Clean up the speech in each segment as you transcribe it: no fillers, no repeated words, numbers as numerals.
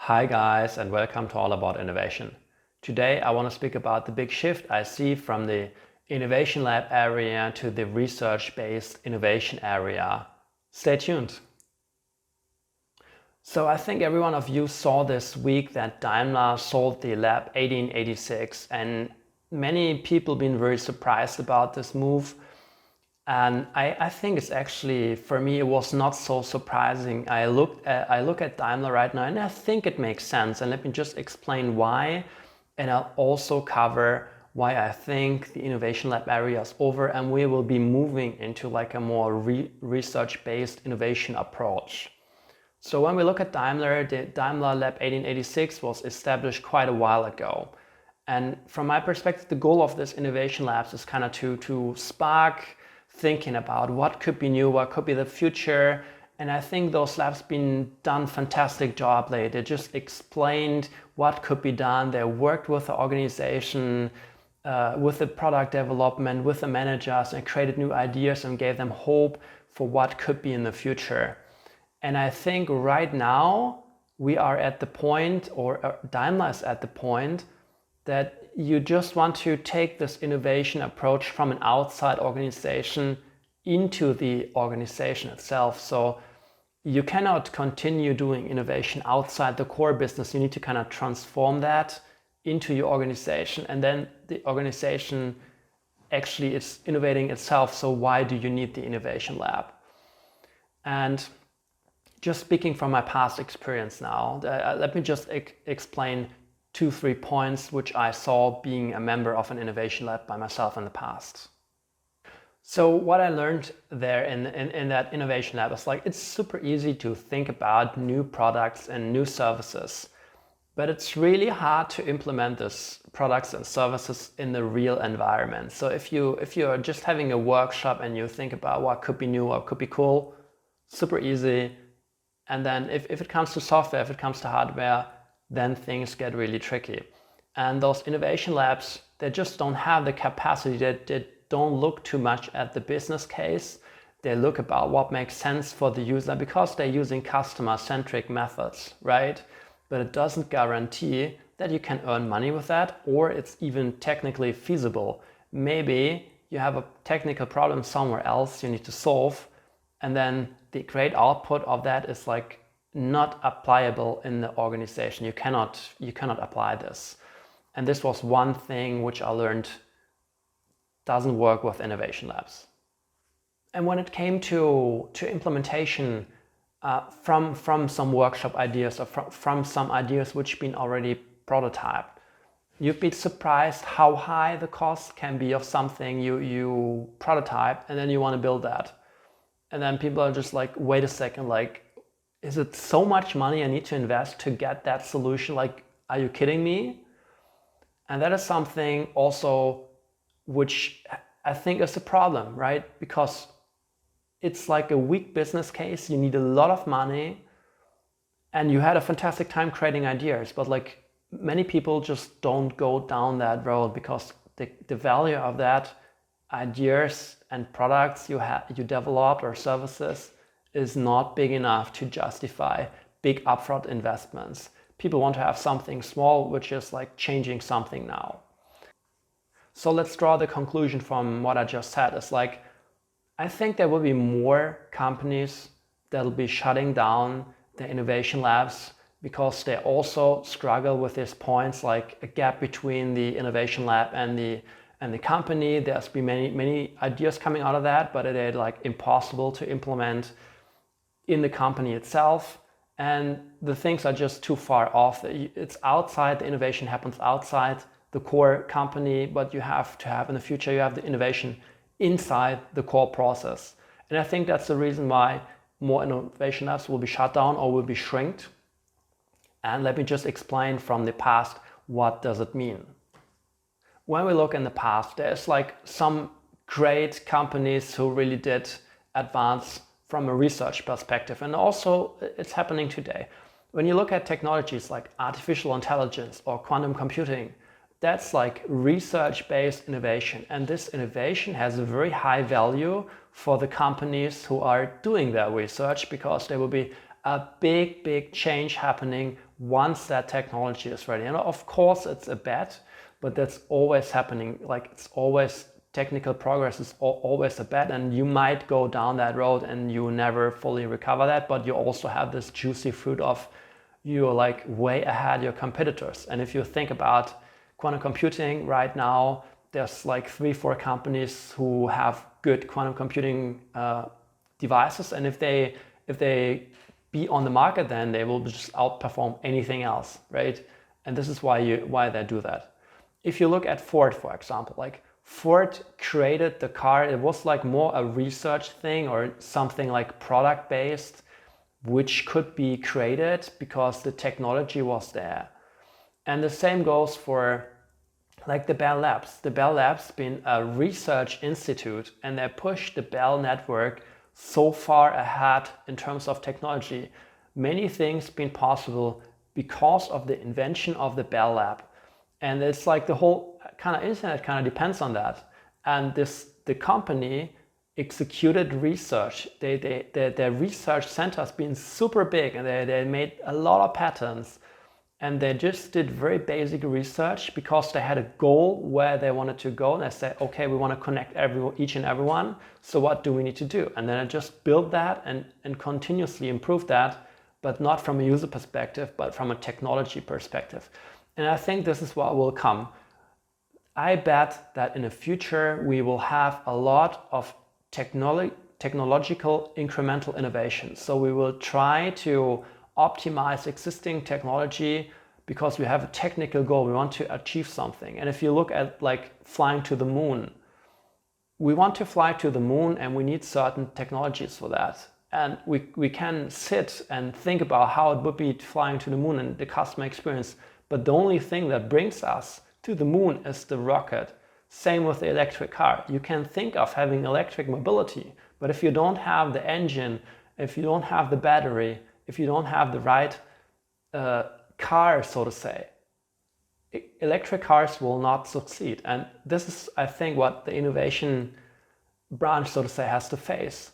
Hi guys, and welcome to All About Innovation. Today I want to speak about the big shift I see from the innovation lab area to the research-based innovation area. Stay tuned. So I think every one of you saw this week that Daimler sold the Lab 1886, and many people been very surprised about this move. And I think it's actually, for me, it was not so surprising. I look at Daimler right now and I think it makes sense. And let me just explain why. And I'll also cover why I think the innovation lab area is over and we will be moving into like a more research-based innovation approach. So when we look at Daimler, the Daimler Lab 1886 was established quite a while ago. And from my perspective, the goal of this innovation labs is kind of to spark thinking about what could be new, what could be the future. And I think those labs been done fantastic job. They just explained what could be done. They worked with the organization, with the product development, with the managers, and created new ideas and gave them hope for what could be in the future. And I think right now we are at the point, or Daimler is at the point, that you just want to take this innovation approach from an outside organization into the organization itself. So you cannot continue doing innovation outside the core business. You need to kind of transform that into your organization, and then the organization actually is innovating itself. So why do you need the innovation lab? And just speaking from my past experience now, let me just explain 2-3 points which I saw being a member of an innovation lab by myself in the past. So what I learned there in that innovation lab is like, it's super easy to think about new products and new services, but it's really hard to implement these products and services in the real environment. So if you're just having a workshop and you think about what could be new, what could be cool, super easy. And then if it comes to software, if it comes to hardware, then things get really tricky. And those innovation labs, they just don't have the capacity. They don't look too much at the business case. They look about what makes sense for the user because they're using customer-centric methods, right? But it doesn't guarantee that you can earn money with that, or it's even technically feasible. Maybe you have a technical problem somewhere else you need to solve, and then the great output of that is like not applicable in the organization. You cannot apply this. And this was one thing which I learned doesn't work with innovation labs. And when it came to implementation from some workshop ideas or from some ideas which been already prototyped, you'd be surprised how high the cost can be of something you prototype and then you want to build that. And then people are just like, wait a second, like, is it so much money I need to invest to get that solution? Like, are you kidding me? And that is something also which I think is a problem, right? Because it's like a weak business case. You need a lot of money and you had a fantastic time creating ideas, but like many people just don't go down that road because the value of that ideas and products you developed or services is not big enough to justify big upfront investments. People want to have something small, which is like changing something now. So let's draw the conclusion from what I just said. It's like, I think there will be more companies that will be shutting down the innovation labs because they also struggle with these points, like a gap between the innovation lab and the company. There's been many ideas coming out of that, but they're like impossible to implement in the company itself, and the things are just too far off. It's outside, the innovation happens outside the core company, but you have to have in the future, you have the innovation inside the core process. And I think that's the reason why more innovation labs will be shut down or will be shrinked. And let me just explain from the past, what does it mean? When we look in the past, there's like some great companies who really did advance from a research perspective, and also it's happening today. When you look at technologies like artificial intelligence or quantum computing, that's like research-based innovation, and this innovation has a very high value for the companies who are doing their research because there will be a big change happening once that technology is ready. And of course it's a bet, but that's always happening. Like it's always, technical progress is always a bet, and you might go down that road and you never fully recover that, but you also have this juicy fruit of you're like way ahead your competitors. And if you think about quantum computing right now, there's like 3-4 companies who have good quantum computing devices, and if they be on the market, then they will just outperform anything else, right? And this is why they do that. If you look at Ford, for example, like Ford created the car, it was like more a research thing or something like product based, which could be created because the technology was there. And the same goes for like the Bell Labs. The Bell Labs been a research institute, and they pushed the Bell network so far ahead in terms of technology. Many things been possible because of the invention of the Bell Lab. And it's like the whole kind of internet kind of depends on that. And the company executed research. Their research center has been super big, and they made a lot of patents. And they just did very basic research because they had a goal where they wanted to go. And they said, okay, we want to connect each and everyone. So what do we need to do? And then I just built that and continuously improved that, but not from a user perspective, but from a technology perspective. And I think this is what will come. I bet that in the future, we will have a lot of technological incremental innovation. So we will try to optimize existing technology because we have a technical goal. We want to achieve something. And if you look at like flying to the moon, we want to fly to the moon and we need certain technologies for that. And we can sit and think about how it would be flying to the moon and the customer experience. But the only thing that brings us to the moon is the rocket. Same with the electric car. You can think of having electric mobility, but if you don't have the engine, if you don't have the battery, if you don't have the right car, so to say, electric cars will not succeed. And this is, I think, what the innovation branch, so to say, has to face.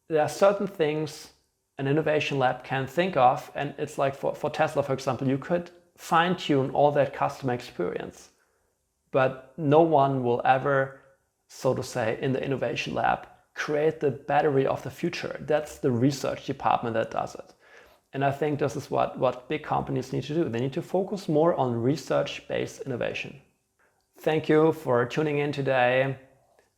There are certain things an innovation lab can think of, and it's like for Tesla, for example, you could fine-tune all that customer experience, but no one will ever, so to say, in the innovation lab, create the battery of the future. That's the research department that does it. And I think this is what big companies need to do. They need to focus more on research-based innovation. Thank you for tuning in today.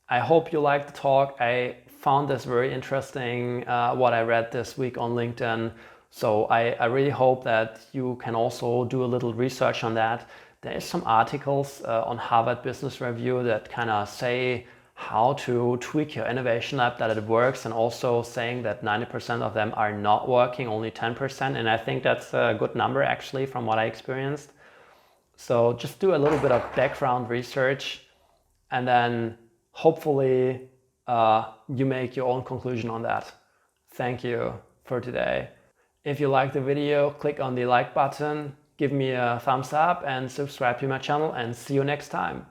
I hope you liked the talk. I found this very interesting, what I read this week on LinkedIn. So I really hope that you can also do a little research on that. There is some articles on Harvard Business Review that kind of say how to tweak your innovation lab, that it works, and also saying that 90% of them are not working, only 10%. And I think that's a good number actually from what I experienced. So just do a little bit of background research, and then hopefully you make your own conclusion on that. Thank you for today. If you like the video, click on the like button, give me a thumbs up and subscribe to my channel, and see you next time.